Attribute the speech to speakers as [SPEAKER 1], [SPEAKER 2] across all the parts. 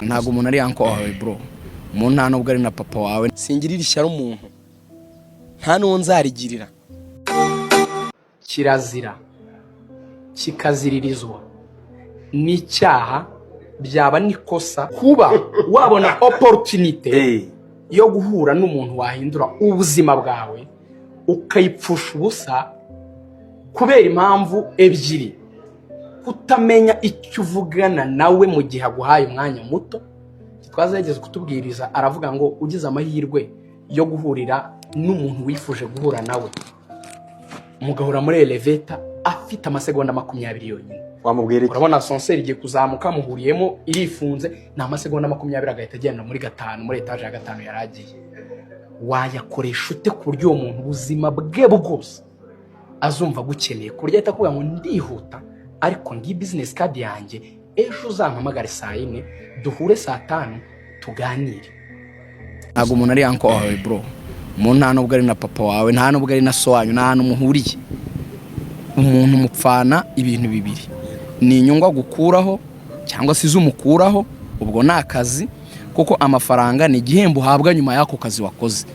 [SPEAKER 1] ntago umuntu ari uncle wawe bro, umuntu nta nubwo ari na papa wawe.
[SPEAKER 2] Singirira ishyari umuntu, nta n'uwo nzarigirira.
[SPEAKER 3] Kirazira kikaziririzwa n'icyaha, byaba nikosa kuba wabona opportunity yo guhura n'umuntu wahindura ubuzima bwawe ukayipfusha ubusa kubera impamvu ebyiri: kutamenya icyo uvugana nawe mu gihe aguhaye umwanya muto. Twazageze kutubwiriza aravuga ngo ugize amahirwe yo guhurira n'umuntu wifuje guhura nawe, mugahura muri elevator afite amasegonda 20 yonyine,
[SPEAKER 2] wamubwira iki?
[SPEAKER 3] Urabona ascenseur igiye kuzamuka, muhuriyemo irifunze, na amasegonda 20 agahita agenda muri 5 muri etage ya 5 yaragiye. Wayakoresha ute ku buryo uwo muntu ubuzima bwe bwose azumva gukeneye ku buryo ahita kuvuga ngo ndihuta, ariko ngi business card yanjye ejo uzampamagare saa 4 duhure saa 5 tuganire.
[SPEAKER 1] Ntago umuntu ari uncle wawe bro, umuntu nta nubwo ari na papa wawe, nta nubwo ari na so wanyu, nta hantu muhuriye. Umuntu mupfana ibintu bibiri: ni inyungu gukuraho cyangwa se izumukuraho, ubwo ni akazi, kuko amafaranga ni igihembo uhabwa nyuma y'ako kazi wakoze.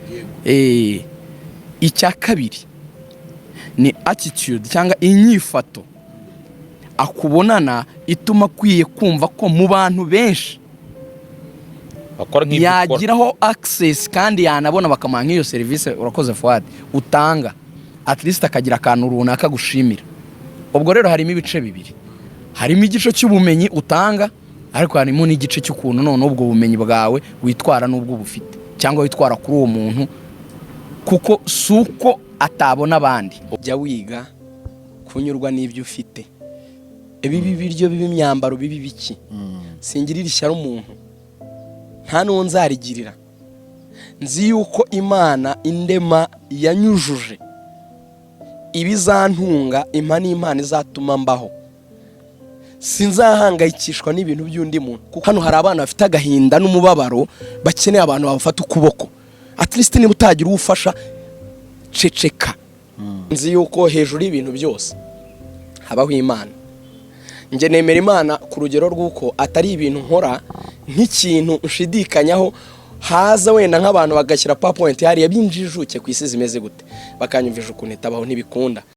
[SPEAKER 1] Icya kabiri ni attitude cyangwa inyifato akubonana ituma kwiye kumva ko mu bantu benshi yagiraho access kandi yanabona bakamanga iyo service urakoze Fuad utanga, at least akagira akantu runaka gushimira. Ubwo rero harimo ibice bibiri: harimo igice cy'ubumenyi utanga, ariko harimo n'igice cy'ukuntu none ubwo bumenyi bwawe witwara n'ubwo bufite cyangwa witwara kuri uwo muntu, kuko suko atabona abandi.
[SPEAKER 2] Ujya wiga kunyurwa n'ibyo ufite, bibi biryo bibi imyambaro bibi biki. Singirira ishyari umuntu, nta n'uwo nzarigirira. Nzi yuko Imana indema yanyujuje ibizantunga, impa n'Imana izatuma mbaho. Sinzahangayikishwa n'ibintu by'undi muntu, kuko hano hari abana bafite agahinda n'umubabaro bakeneye abantu babafata ukuboko. At least niba utagira ufasha, ceceka. Nzi yuko hejuru y'ibintu byose habaho Imana. Nje nemera Imana ku rugero rw'uko atari ibintu nkora nk'ikintu nshidikanyaho, haza wenda nk'abantu bagashyira PowerPoint hariya binjijuke ku isi zimeze gute, bakanyumvisha ukuntu itabaho ntibikunda.